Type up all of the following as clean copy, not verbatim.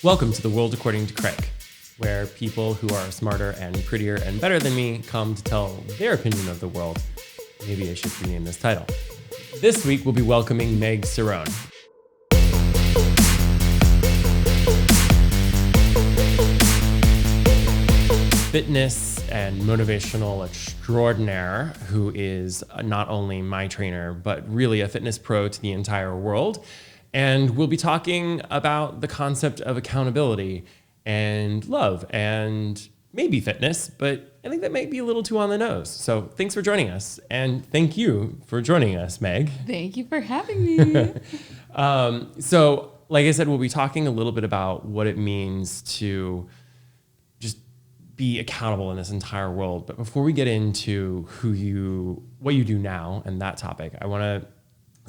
Welcome to the World According to Craig, where people who are smarter and prettier and better than me come to tell their opinion of the world. Maybe I should rename this title. This week we'll be welcoming Meg Cerone. Fitness and motivational extraordinaire who is not only my trainer, but really a fitness pro to the entire world. And we'll be talking about the concept of accountability and love and maybe fitness, but I think that might be a little too on the nose. So thanks for joining us. And thank you for joining us, Meg. Thank you for having me. So like I said, we'll be talking a little bit about what it means to just be accountable in this entire world. But before we get into what you do now and that topic, I want to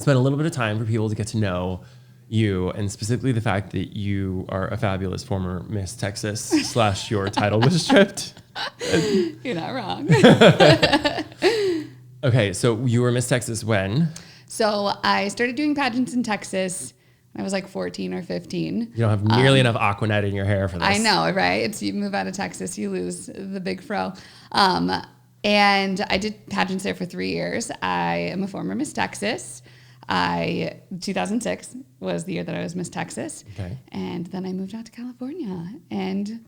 spend a little bit of time for people to get to know you, and specifically the fact that you are a fabulous former Miss Texas / your title was stripped. You're not wrong. Okay, so you were Miss Texas when? So I started doing pageants in Texas when I was like 14 or 15. You don't have nearly enough Aquanet in your hair for this. I know, right? You move out of Texas, you lose the big fro. And I did pageants there for 3 years. I am a former Miss Texas. 2006 was the year that I was Miss Texas. Okay. And then I moved out to California and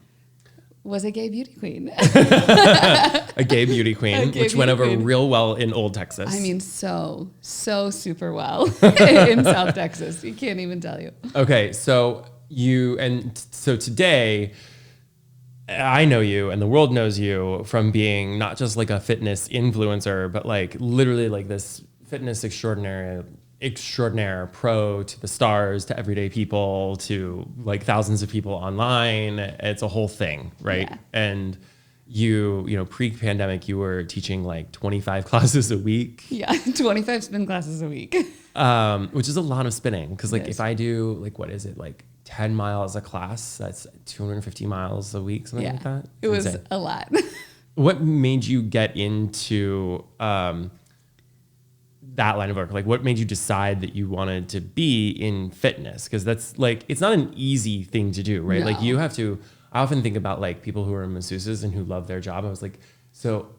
was a gay beauty queen. A gay beauty queen, which went over real well in Old Texas. I mean, so super well in South Texas. You can't even tell you. Okay, so so today, I know you and the world knows you from being not just like a fitness influencer, but like literally like this fitness extraordinaire pro to the stars, to everyday people, to like thousands of people online. It's a whole thing, right? Yeah. And you pre-pandemic, you were teaching like 25 classes a week. Yeah, 25 spin classes a week. Which is a lot of spinning. Because like if I do like, what is it, like 10 miles a class, that's 250 miles a week, something like that. It was a lot. What made you get into that line of work? Like what made you decide that you wanted to be in fitness? Because that's like, it's not an easy thing to do, right? No. Like I often think about like people who are masseuses and who love their job. I was like, so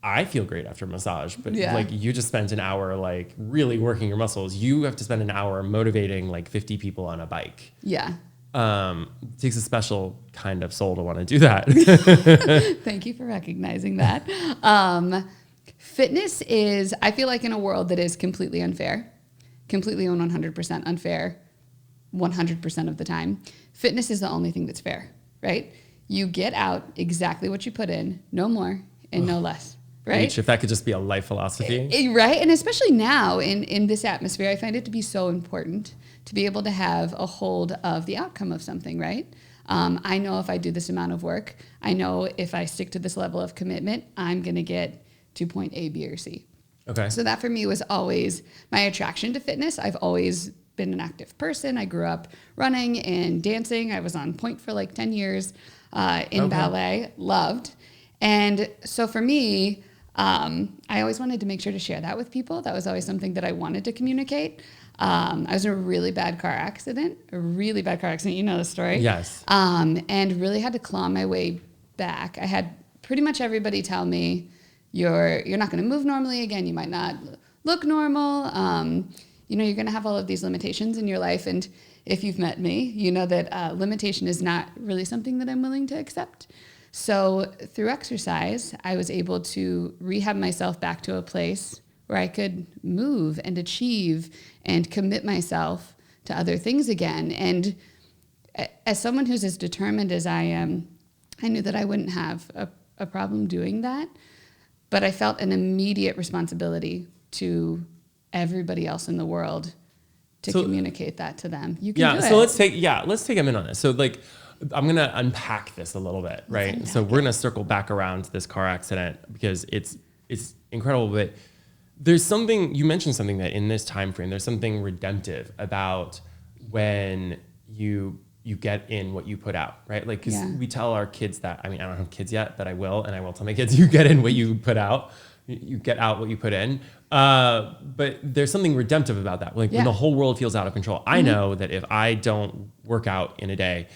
I feel great after massage, but like you just spent an hour like really working your muscles. You have to spend an hour motivating like 50 people on a bike. Yeah. It takes a special kind of soul to want to do that. Thank you for recognizing that. Fitness is, I feel like in a world that is completely unfair, completely 100% unfair, 100% of the time, fitness is the only thing that's fair, right? You get out exactly what you put in, no more and no less, right? If that could just be a life philosophy. Right, and especially now in this atmosphere, I find it to be so important to be able to have a hold of the outcome of something, right? I know if I do this amount of work, I know if I stick to this level of commitment, I'm going to get to point A, B, or C. Okay. So that for me was always my attraction to fitness. I've always been an active person. I grew up running and dancing. I was on point for like 10 years in ballet, loved. And so for me, I always wanted to make sure to share that with people. That was always something that I wanted to communicate. I was in a really bad car accident. You know the story. Yes. And really had to claw my way back. I had pretty much everybody tell me, you're not going to move normally again. You might not look normal. You're going to have all of these limitations in your life. And if you've met me, you know that limitation is not really something that I'm willing to accept. So through exercise, I was able to rehab myself back to a place where I could move and achieve and commit myself to other things again. And as someone who's as determined as I am, I knew that I wouldn't have a problem doing that. But I felt an immediate responsibility to everybody else in the world to communicate that to them. You can do it. So let's take a minute on this. So like, I'm going to unpack this a little bit, right? So we're going to circle back around to this car accident because it's incredible. But there's something, you mentioned something that in this time frame, there's something redemptive about when you get in what you put out, right? Like, because we tell our kids that, I mean, I don't have kids yet, but I will. And I will tell my kids, you get in what you put out. you get out what you put in. But there's something redemptive about that. Like when the whole world feels out of control. I know that if I don't work out in a day,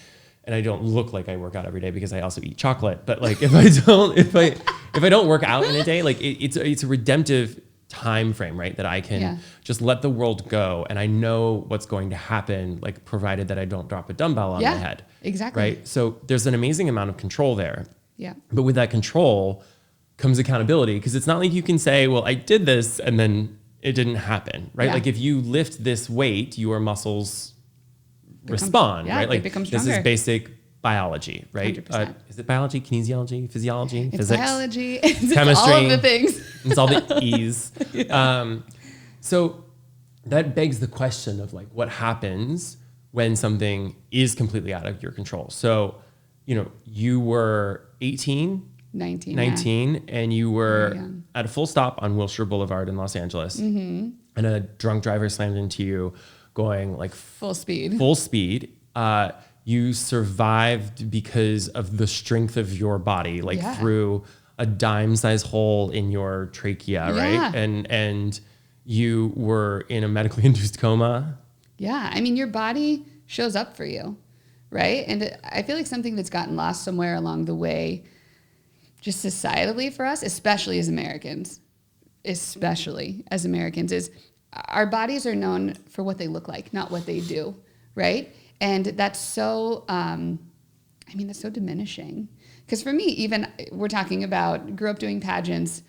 and I don't look like I work out every day because I also eat chocolate, but like if I don't work out in a day, like it's a redemptive time frame, right? That I can just let the world go, and I know what's going to happen, like provided that I don't drop a dumbbell on my head. Exactly. Right. So there's an amazing amount of control there. Yeah. But with that control comes accountability, because it's not like you can say, well, I did this and then it didn't happen, right? Yeah. Like if you lift this weight, your muscles respond, right? Like they become this stronger. is basic biology, right? 100%. Is it biology, kinesiology, physiology, It's physics, biology, it's chemistry, all of the things. it's all the E's. So that begs the question of like, what happens when something is completely out of your control? So, you were 19, and you were at a full stop on Wilshire Boulevard in Los Angeles, and a drunk driver slammed into you going like Full speed. You survived because of the strength of your body, like through a dime-sized hole in your trachea, right? And you were in a medically induced coma. Yeah. I mean, your body shows up for you, right? And I feel like something that's gotten lost somewhere along the way, just societally for us, especially as Americans, is our bodies are known for what they look like, not what they do, right? And that's so, that's so diminishing. Because for me, even we're talking about, grew up doing pageants,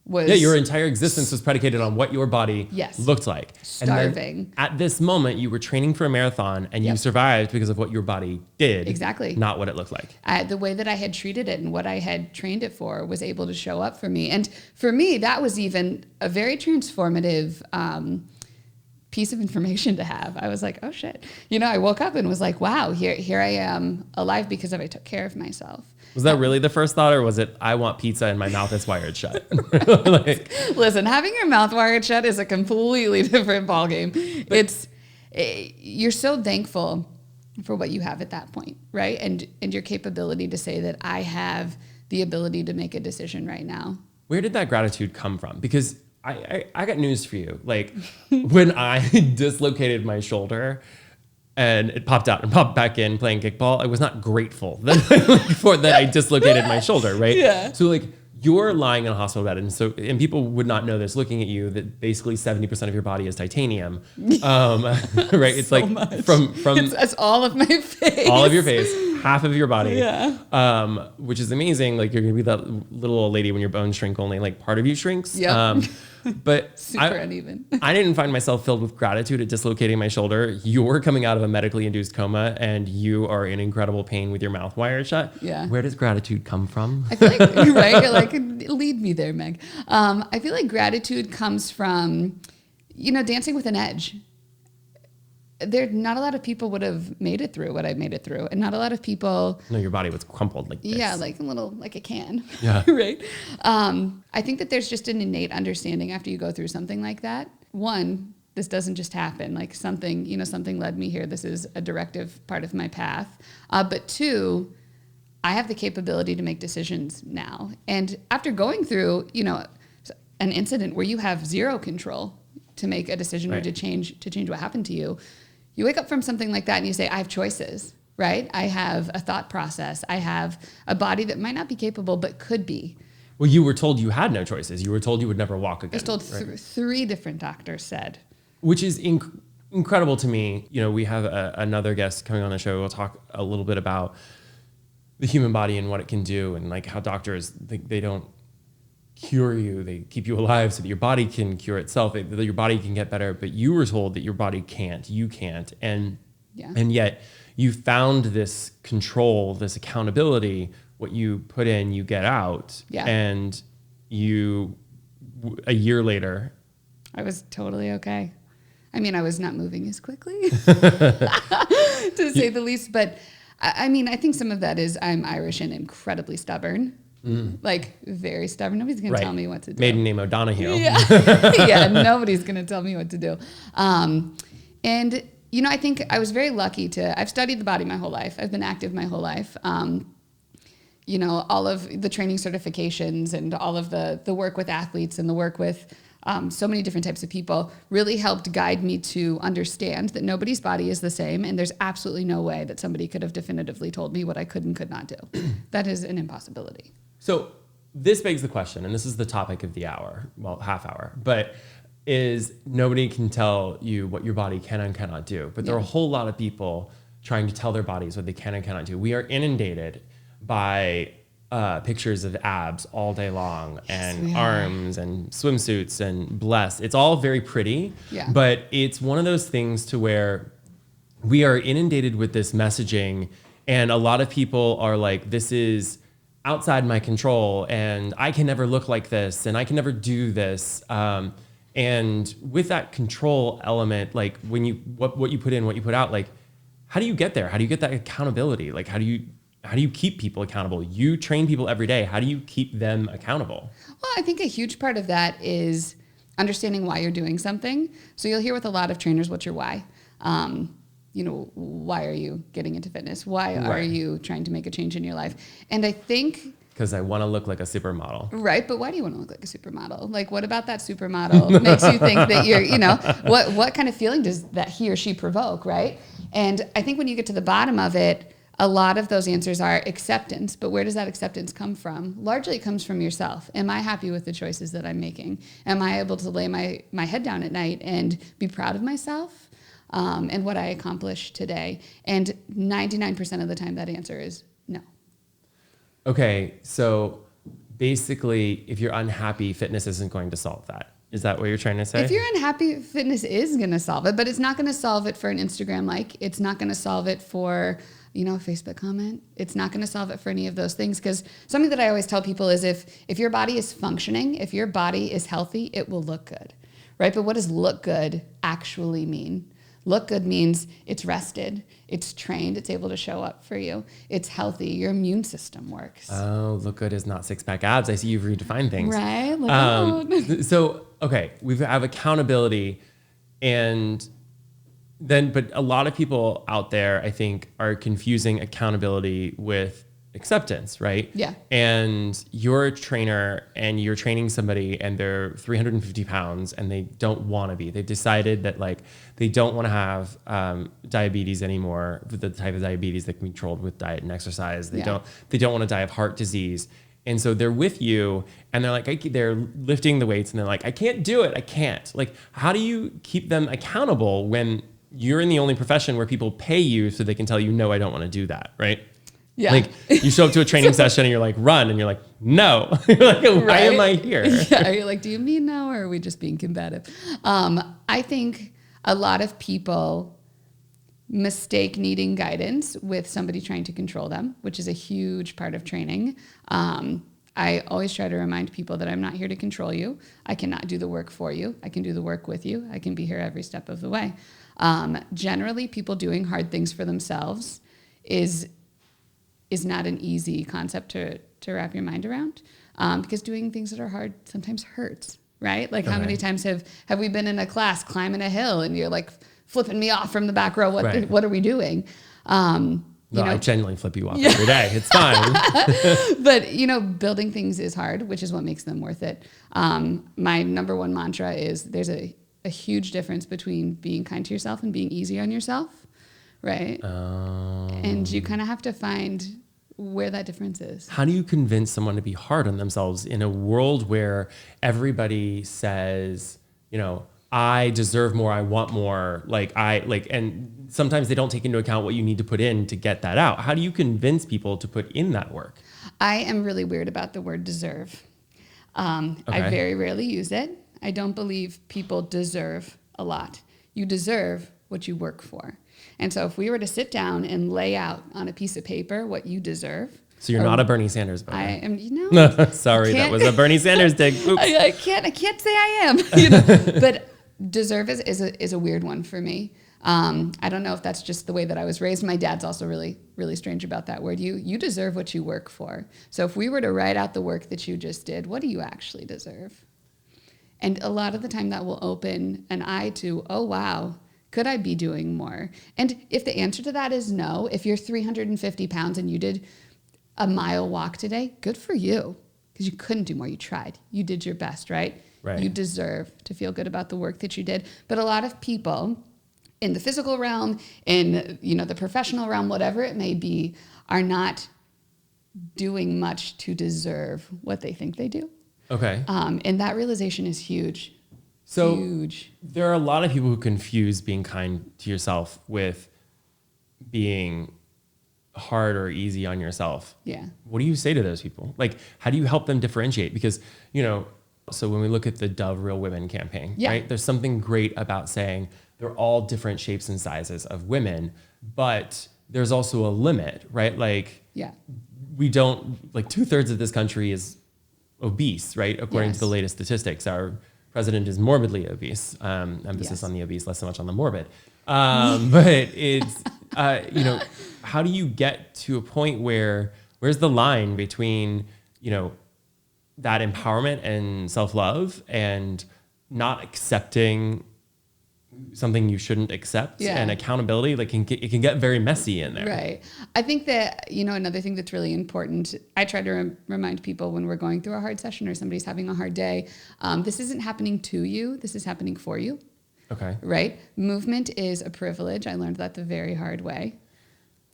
your entire existence was predicated on what your body looked like. Starving. And then at this moment, you were training for a marathon, and you survived because of what your body did. Exactly. Not what it looked like. The way that I had treated it and what I had trained it for was able to show up for me. And for me, that was even a very transformative piece of information to have. I was like, oh shit. I woke up and was like, wow, here I am alive because I took care of myself. Was that really the first thought, or was it, I want pizza and my mouth is wired shut? Listen, having your mouth wired shut is a completely different ballgame. You're so thankful for what you have at that point, right? And your capability to say that I have the ability to make a decision right now. Where did that gratitude come from? Because I got news for you. Like when I dislocated my shoulder, and it popped out and popped back in playing kickball, I was not grateful that I dislocated my shoulder, right? Yeah. So like you're lying in a hospital bed, and people would not know this looking at you, that basically 70% of your body is titanium, right? It's so like much. from it's all of my face, all of your face, half of your body, which is amazing. Like you're gonna be that little old lady when your bones shrink, only like part of you shrinks. Yep. But super uneven. I didn't find myself filled with gratitude at dislocating my shoulder. You're coming out of a medically induced coma, and you are in incredible pain with your mouth wired shut. Yeah. Where does gratitude come from? I feel like you're right. You're like, lead me there, Meg. I feel like gratitude comes from, dancing with an edge. Not a lot of people would have made it through what I made it through, and not a lot of people. No, your body was crumpled like this. Yeah, like a can. Yeah. Right. I think that there's just an innate understanding after you go through something like that. One, this doesn't just happen. Like something led me here. This is a directive part of my path. But two, I have the capability to make decisions now. And after going through, an incident where you have zero control to make a decision or to change what happened to you, you wake up from something like that and you say, I have choices, right? I have a thought process. I have a body that might not be capable, but could be. Well, you were told you had no choices. You were told you would never walk again. I was told three different doctors said. Which is incredible to me. We have another guest coming on the show. We'll talk a little bit about the human body and what it can do, and like how doctors, they don't cure you, they keep you alive so that your body can cure itself, that your body can get better. But you were told that your body can't, you can't. And yet you found this control, this accountability. What you put in, you get out. Yeah. And a year later, I was totally okay. I mean, I was not moving as quickly, to say the least. But I think some of that is I'm Irish and incredibly stubborn. Like very stubborn. Nobody's going to tell me what to do. Maiden name O'Donoghue. Yeah. Nobody's going to tell me what to do. And I think I was very lucky I've studied the body my whole life. I've been active my whole life. all of the training certifications and all of the work with athletes and the work with so many different types of people really helped guide me to understand that nobody's body is the same, and there's absolutely no way that somebody could have definitively told me what I could and could not do. That is an impossibility. So this begs the question, and this is the topic of the hour, well, half hour, but is nobody can tell you what your body can and cannot do. But there are a whole lot of people trying to tell their bodies what they can and cannot do. We are inundated by pictures of abs all day long, and arms and swimsuits and breasts. It's all very pretty, but it's one of those things to where we are inundated with this messaging, and a lot of people are like, this is outside my control, and I can never look like this, and I can never do this. And with that control element, like when you what you put in, what you put out, like how do you get there? How do you get that accountability? Like how do you keep people accountable? You train people every day. How do you keep them accountable? Well, I think a huge part of that is understanding why you're doing something. So you'll hear with a lot of trainers, what's your why? Why are you getting into fitness? Why are you trying to make a change in your life? And I think... Because I want to look like a supermodel. Right, but why do you want to look like a supermodel? Like, what about that supermodel makes you think that you're, what kind of feeling does that he or she provoke, right? And I think when you get to the bottom of it, a lot of those answers are acceptance. But where does that acceptance come from? Largely it comes from yourself. Am I happy with the choices that I'm making? Am I able to lay my head down at night and be proud of myself and what I accomplished today? And 99% of the time that answer is no. Okay, so basically, if you're unhappy, fitness isn't going to solve that. Is that what you're trying to say? If you're unhappy, fitness is going to solve it, but it's not going to solve it for an Instagram like. It's not going to solve it for, a Facebook comment. It's not going to solve it for any of those things, because something that I always tell people is if your body is functioning, if your body is healthy, it will look good, right? But what does look good actually mean? Look good means it's rested, it's trained, it's able to show up for you, it's healthy, your immune system works. Oh, look good is not six-pack abs. I see you've redefined things. Right, look out. So, okay, we have accountability, and then, but a lot of people out there, I think, are confusing accountability with acceptance, right? Yeah. And you're a trainer and you're training somebody and they're 350 pounds and they don't want to be. They've decided that like they don't want to have diabetes anymore, the type of diabetes that can be controlled with diet and exercise. They don't want to die of heart disease. And so they're with you and they're like, they're lifting the weights and they're like, I can't do it. I can't. Like, how do you keep them accountable when you're in the only profession where people pay you so they can tell you, no, I don't want to do that, right? Yeah. Like you show up to a training session and you're like, run. And you're like, no. You're like, why am I here? Yeah. You're like, do you mean no, or are we just being combative? I think a lot of people mistake needing guidance with somebody trying to control them, which is a huge part of training. I always try to remind people that I'm not here to control you. I cannot do the work for you. I can do the work with you. I can be here every step of the way. Generally, people doing hard things for themselves is not an easy concept to wrap your mind around, because doing things that are hard sometimes hurts, right? Like how many times have we been in a class climbing a hill and you're like flipping me off from the back row? What are we doing? I genuinely flip you off every day. It's fine. But, building things is hard, which is what makes them worth it. My number one mantra is there's a huge difference between being kind to yourself and being easy on yourself. Right. And you kind of have to find where that difference is. How do you convince someone to be hard on themselves in a world where everybody says, I deserve more, I want more, and sometimes they don't take into account what you need to put in to get that out. How do you convince people to put in that work? I am really weird about the word deserve. I very rarely use it. I don't believe people deserve a lot. You deserve what you work for. And so if we were to sit down and lay out on a piece of paper what you deserve. So you're not a Bernie Sanders voter. I am, Sorry, that was a Bernie Sanders dig. Oops. I can't say I am. But deserve is a weird one for me. I don't know if that's just the way that I was raised. My dad's also really, really strange about that word. You deserve what you work for. So if we were to write out the work that you just did, what do you actually deserve? And a lot of the time that will open an eye to, oh, wow, could I be doing more? And if the answer to that is no, if you're 350 pounds and you did a mile walk today, good for you, because you couldn't do more. You tried. You did your best, right? Right. You deserve to feel good about the work that you did. But a lot of people in the physical realm, in the professional realm, whatever it may be, are not doing much to deserve what they think they do. Okay. And that realization is huge. So huge. There are a lot of people who confuse being kind to yourself with being hard or easy on yourself. Yeah. What do you say to those people? Like, how do you help them differentiate? Because, so when we look at the Dove Real Women campaign, Yeah. right, there's something great about saying they're all different shapes and sizes of women, but there's also a limit, right? Like, Yeah. we don't, like 2/3 of this country is obese, right? According Yes. to the latest statistics, our president is morbidly obese. Emphasis Yes. on the obese, less so much on the morbid. But it's, how do you get to a point where's the line between, that empowerment and self-love and not accepting something you shouldn't accept, Yeah. and accountability? Like, it can get very messy in there. Right. I think that, another thing that's really important, I try to remind people when we're going through a hard session or somebody's having a hard day, this isn't happening to you. This is happening for you. Okay. Right? Movement is a privilege. I learned that the very hard way.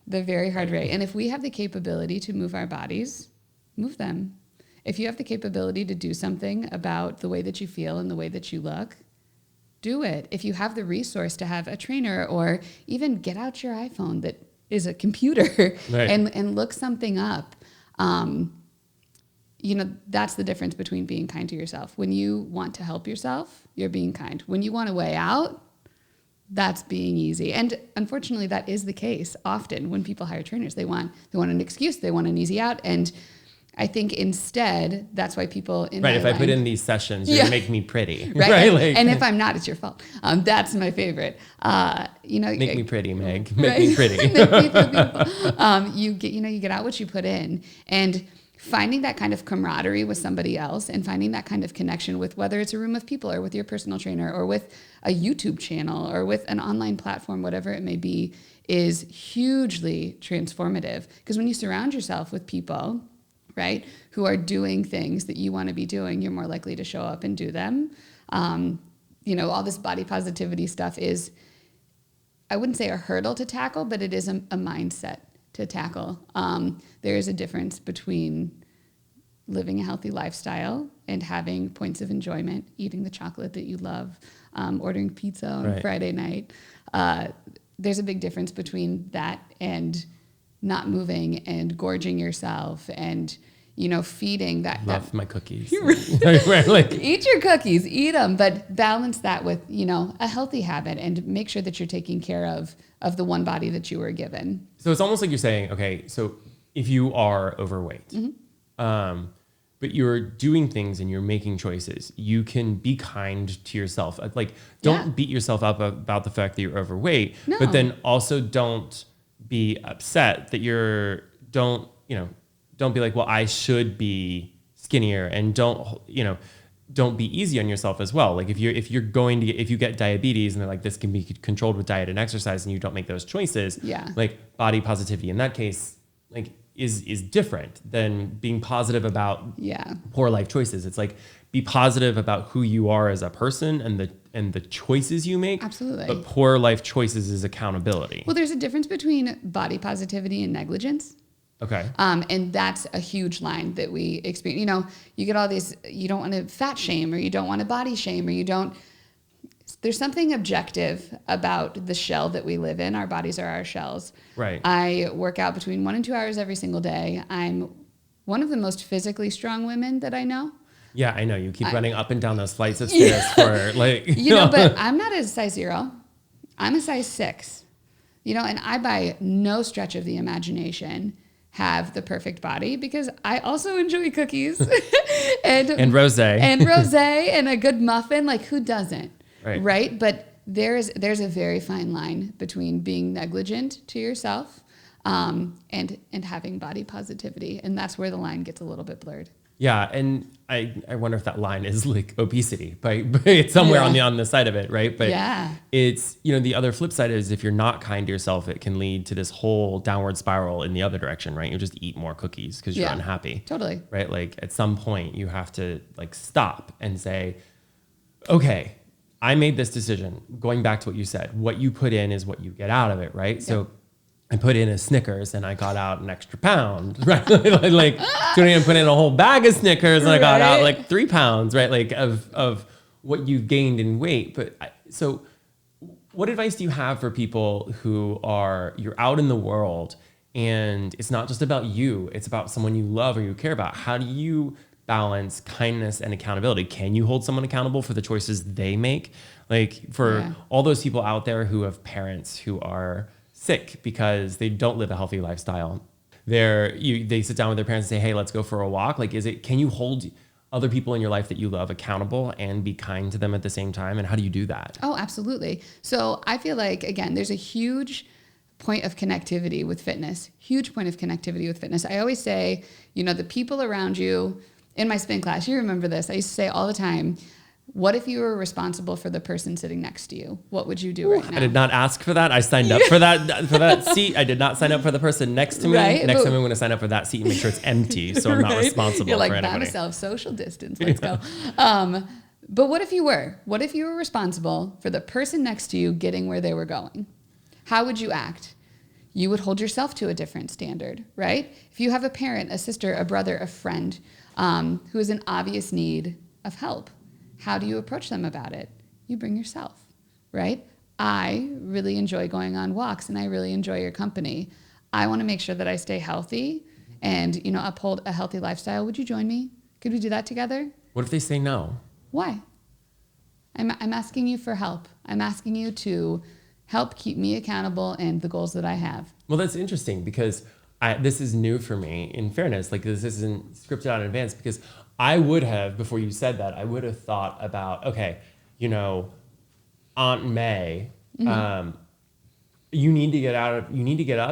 The very hard way. And if we have the capability to move our bodies, move them. If you have the capability to do something about the way that you feel and the way that you look, do it. If you have the resource to have a trainer, or even get out your iPhone that is a computer Right. and look something up. That's the difference between being kind to yourself. When you want to help yourself, you're being kind. When you want a way out, that's being easy. And unfortunately, that is the case often when people hire trainers. They want an excuse, they want an easy out. And I think instead, that's why people in Right. my If I line, put in these sessions, you're Yeah. gonna make me pretty. right, Like, and if I'm not, it's your fault. That's my favorite. make me pretty, Meg. Make Right. me pretty. Make me feel beautiful. You get out what you put in, and finding that kind of camaraderie with somebody else, and finding that kind of connection with, whether it's a room of people or with your personal trainer or with a YouTube channel or with an online platform, whatever it may be, is hugely transformative. Because when you surround yourself with people, right, who are doing things that you want to be doing, you're more likely to show up and do them. All this body positivity stuff is, I wouldn't say a hurdle to tackle, but it is a mindset to tackle. There is a difference between living a healthy lifestyle and having points of enjoyment, eating the chocolate that you love, ordering pizza on Right. Friday night. There's a big difference between that and not moving and gorging yourself and, feeding that. Love my cookies. Right. Like, Eat your cookies, eat them, but balance that with, a healthy habit, and make sure that you're taking care of the one body that you were given. so it's almost like you're saying, okay, so if you are overweight, Mm-hmm. but you're doing things and you're making choices, you can be kind to yourself. Like, don't Yeah. beat yourself up about the fact that you're overweight, No. but then also don't be upset that don't be like, well, I should be skinnier, and don't be easy on yourself as well. Like, if you get diabetes and they're like, this can be controlled with diet and exercise, and you don't make those choices, Yeah. like, body positivity in that case, like, is different than being positive about Yeah. poor life choices. It's like, be positive about who you are as a person and the choices you make. Absolutely. But poor life choices is accountability. Well, there's a difference between body positivity and negligence. Okay. And that's a huge line that we experience. You get all these, you don't want to fat shame, or you don't want to body shame, or there's something objective about the shell that we live in. Our bodies are our shells. Right. I work out between 1 and 2 hours every single day. I'm one of the most physically strong women that I know. Yeah, I know. You keep running up and down those flights of stairs for like... But I'm not a size 0. I'm a size 6. And I, by no stretch of the imagination, have the perfect body, because I also enjoy cookies and rosé. and rosé and a good muffin. Like, who doesn't? Right. But there's a very fine line between being negligent to yourself and having body positivity, and that's where the line gets a little bit blurred. Yeah, and I wonder if that line is like obesity, but it's somewhere on the side of it, right? But Yeah. it's, the other flip side is if you're not kind to yourself, it can lead to this whole downward spiral in the other direction, right? You just eat more cookies because you're unhappy. Totally. Right? Like at some point you have to like stop and say, okay, I made this decision. Going back to what you said, what you put in is what you get out of it, right? Yep. So I put in a Snickers and I got out an extra pound, right? like Julian put in a whole bag of Snickers and I got out like 3 pounds, right? Like of what you've gained in weight. So what advice do you have for people you're out in the world and it's not just about you, it's about someone you love or you care about. How do you balance kindness and accountability? Can you hold someone accountable for the choices they make? Like for all those people out there who have parents who are sick because they don't live a healthy lifestyle. They sit down with their parents and say, hey, let's go for a walk. Like, can you hold other people in your life that you love accountable and be kind to them at the same time? And how do you do that? Oh, absolutely. So I feel like, again, there's a huge point of connectivity with fitness, I always say, the people around you in my spin class, you remember this. I used to say all the time, what if you were responsible for the person sitting next to you? What would you do right now? I did not ask for that. I signed up for that seat. I did not sign up for the person next to me. Right? Next time I'm going to sign up for that seat and make sure it's empty, so I'm not responsible for anybody. You're like, myself, social distance. Let's go. But what if you were? What if you were responsible for the person next to you getting where they were going? How would you act? You would hold yourself to a different standard, right? If you have a parent, a sister, a brother, a friend who is in obvious need of help, how do you approach them about it? You bring yourself, right? I really enjoy going on walks and I really enjoy your company. I want to make sure that I stay healthy and, uphold a healthy lifestyle. Would you join me? Could we do that together? What if they say no? Why? I'm asking you for help. I'm asking you to help keep me accountable and the goals that I have. Well, that's interesting because this is new for me, in fairness. Like, this isn't scripted out in advance because I would have, before you said that, I would have thought about, okay, Aunt May, you need to get up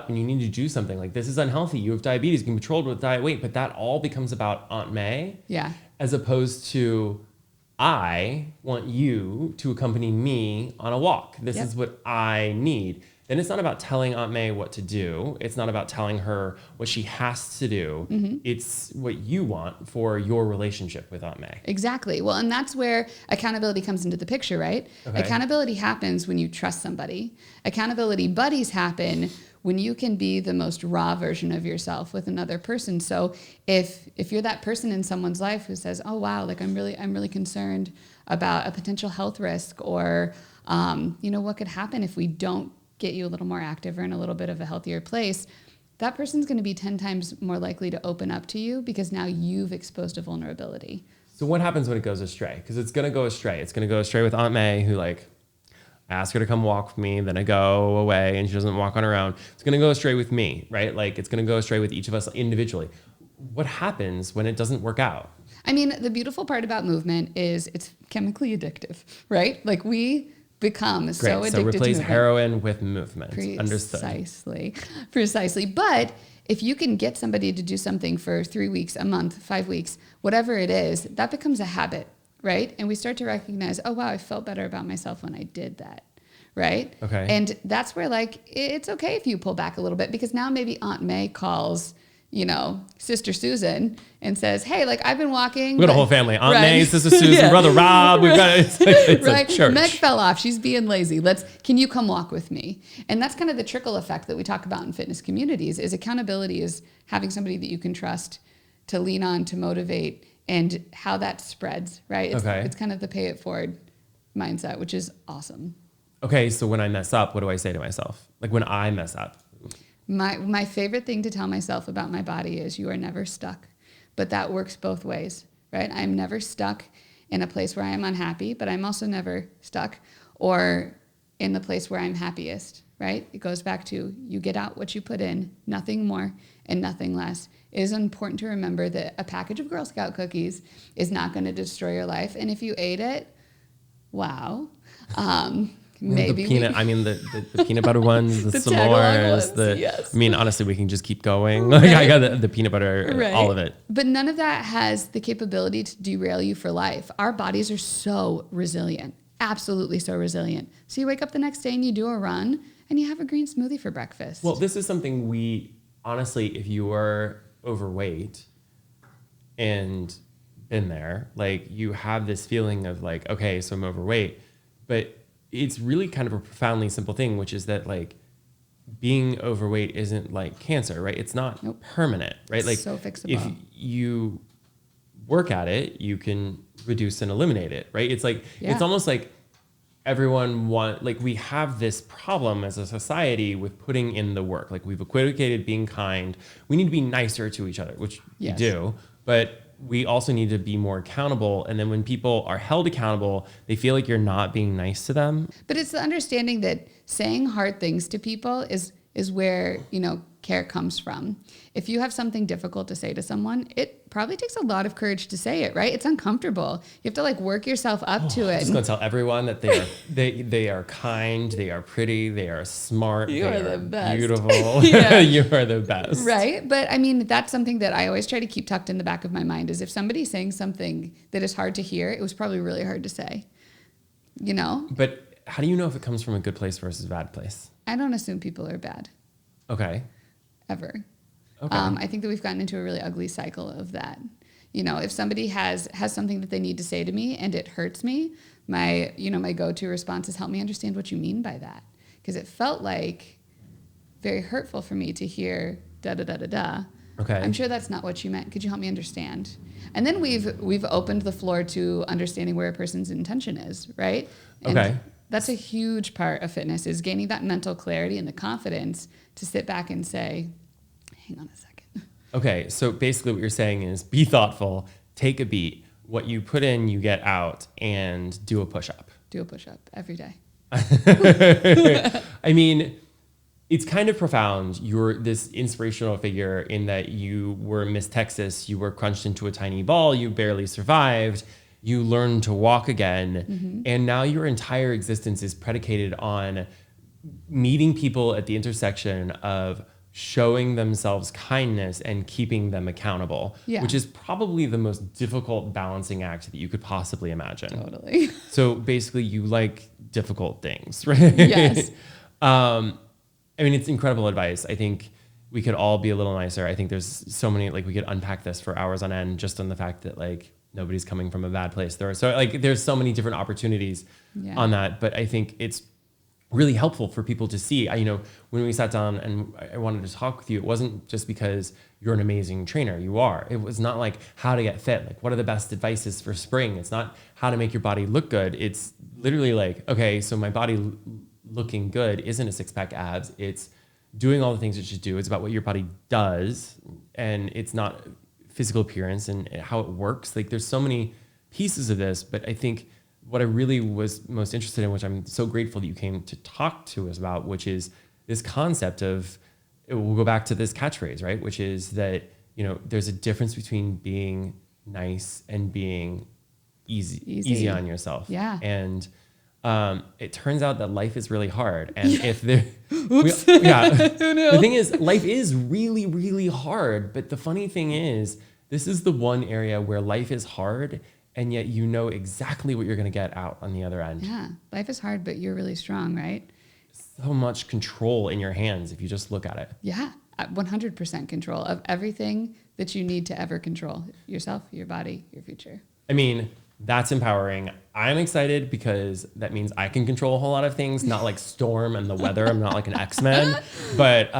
and you need to do something. Like, this is unhealthy. You have diabetes, you can be controlled with diet weight, but that all becomes about Aunt May. Yeah. As opposed to, I want you to accompany me on a walk. This is what I need. Then it's not about telling Aunt May what to do. It's not about telling her what she has to do. Mm-hmm. It's what you want for your relationship with Aunt May. Exactly. Well, and that's where accountability comes into the picture, right? Okay. Accountability happens when you trust somebody. Accountability buddies happen when you can be the most raw version of yourself with another person. So if you're that person in someone's life who says, oh, wow, like I'm really concerned about a potential health risk or, what could happen if we don't get you a little more active or in a little bit of a healthier place, that person's going to be 10 times more likely to open up to you because now you've exposed a vulnerability. So what happens when it goes astray? Because it's going to go astray. It's going to go astray with Aunt May, who I ask her to come walk with me, then I go away and she doesn't walk on her own. It's going to go astray with me, right? Like, it's going to go astray with each of us individually. What happens when it doesn't work out? I mean, the beautiful part about movement is it's chemically addictive, right? Like, we become so addicted to movement. So replace heroin with movement. Precisely. But if you can get somebody to do something for 3 weeks, a month, 5 weeks, whatever it is, that becomes a habit, right? And we start to recognize, oh, wow, I felt better about myself when I did that, right? Okay. And that's where, it's okay if you pull back a little bit because now maybe Aunt May calls Sister Susan and says, hey, I've been walking. We got a whole family. Aunt May, Sister Susan, Brother Rob. We've got it's a church. Meg fell off. She's being lazy. Can you come walk with me? And that's kind of the trickle effect that we talk about in fitness communities is accountability is having somebody that you can trust to lean on, to motivate, and how that spreads, right? It's kind of the pay it forward mindset, which is awesome. Okay, so when I mess up, what do I say to myself? Like when I mess up? My favorite thing to tell myself about my body is you are never stuck, but that works both ways, right? I'm never stuck in a place where I am unhappy, but I'm also never stuck or in the place where I'm happiest, right? It goes back to you get out what you put in, nothing more and nothing less. It is important to remember that a package of Girl Scout cookies is not going to destroy your life. And if you ate it, wow. maybe the peanut. I mean, the peanut butter ones, the tag-along s'mores. ones, yes. I mean, honestly, we can just keep going. Like I got the peanut butter, Right. all of it. But none of that has the capability to derail you for life. Our bodies are so resilient, absolutely so resilient. So you wake up the next day and you do a run and you have a green smoothie for breakfast. Well, this is something we honestly, if you are overweight and been there, like you have this feeling of like, okay, so I'm overweight, but it's really kind of a profoundly simple thing, which is that like being overweight isn't like cancer, right? It's not permanent, right? Like so fixable. if you work at it, you can reduce and eliminate it, right? It's like, it's almost like we have this problem as a society with putting in the work. Like we've equivocated being kind. We need to be nicer to each other, which we do, but we also need to be more accountable. And then when people are held accountable, they feel like you're not being nice to them. But it's the understanding that saying hard things to people is where, care comes from. If you have something difficult to say to someone, it probably takes a lot of courage to say it, right? It's uncomfortable. You have to like work yourself up to it. I'm just going to tell everyone that they are kind, they are pretty, they are smart, You they are the best. beautiful. Yeah. You are the best. Right? But I mean, that's something that I always try to keep tucked in the back of my mind is if somebody's saying something that is hard to hear, it was probably really hard to say, But how do you know if it comes from a good place versus a bad place? I don't assume people are bad. Okay. Ever. Okay. I think that we've gotten into a really ugly cycle of that. If somebody has something that they need to say to me and it hurts me, my go-to response is help me understand what you mean by that. Because it felt like very hurtful for me to hear da-da-da-da-da. Okay. I'm sure that's not what you meant. Could you help me understand? And then we've opened the floor to understanding where a person's intention is, right? And okay. That's a huge part of fitness is gaining that mental clarity and the confidence to sit back and say, hang on a second. Okay, so basically what you're saying is be thoughtful, take a beat. What you put in, you get out, and do a push-up. Do a push-up every day. I mean, it's kind of profound. You're this inspirational figure in that you were Miss Texas, you were crunched into a tiny ball, you barely survived, you learned to walk again, and now your entire existence is predicated on meeting people at the intersection of showing themselves kindness and keeping them accountable, which is probably the most difficult balancing act that you could possibly imagine. Totally. So basically you like difficult things, right? Yes. I mean, it's incredible advice. I think we could all be a little nicer. I think there's so many, like we could unpack this for hours on end just on the fact that like nobody's coming from a bad place. There's so many different opportunities on that, but I think it's really helpful for people to see. When we sat down and I wanted to talk with you, it wasn't just because you're an amazing trainer. You are. It was not like how to get fit. Like what are the best advices for spring? It's not how to make your body look good. It's literally like, okay, so my body looking good isn't a six-pack abs. It's doing all the things it should do. It's about what your body does, and it's not physical appearance and how it works. Like there's so many pieces of this, but I think what I really was most interested in, which I'm so grateful that you came to talk to us about, which is this concept of, we'll go back to this catchphrase, right? Which is that, there's a difference between being nice and being easy on yourself. Yeah. And it turns out that life is really hard. And if there, Oops. the thing is, life is really, really hard. But the funny thing is, this is the one area where life is hard, and yet you know exactly what you're going to get out on the other end. Yeah, life is hard, but you're really strong, right? So much control in your hands if you just look at it. Yeah, 100% control of everything that you need to ever control. Yourself, your body, your future. I mean, that's empowering. I'm excited because that means I can control a whole lot of things, not like Storm and the weather. I'm not like an X-Men. But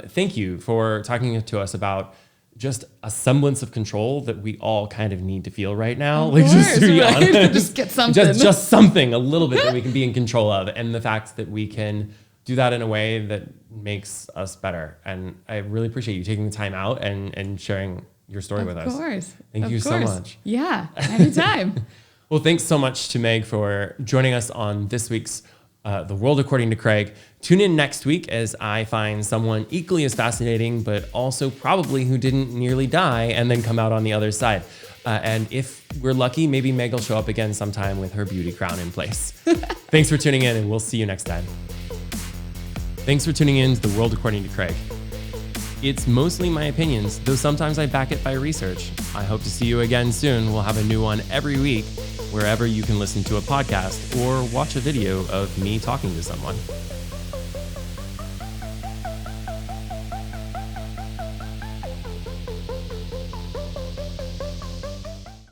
thank you for talking to us about just a semblance of control that we all kind of need to feel right now. Just to be honest. Just get something. Just something a little bit that we can be in control of. And the fact that we can do that in a way that makes us better. And I really appreciate you taking the time out and sharing your story with us. Of course. Thank you so much. Yeah, anytime. Well, thanks so much to Meg for joining us on this week's The World According to Craig. Tune in next week as I find someone equally as fascinating, but also probably who didn't nearly die and then come out on the other side. And if we're lucky, maybe Meg will show up again sometime with her beauty crown in place. Thanks for tuning in, and we'll see you next time. Thanks for tuning in to The World According to Craig. It's mostly my opinions, though sometimes I back it by research. I hope to see you again soon. We'll have a new one every week, wherever you can listen to a podcast or watch a video of me talking to someone.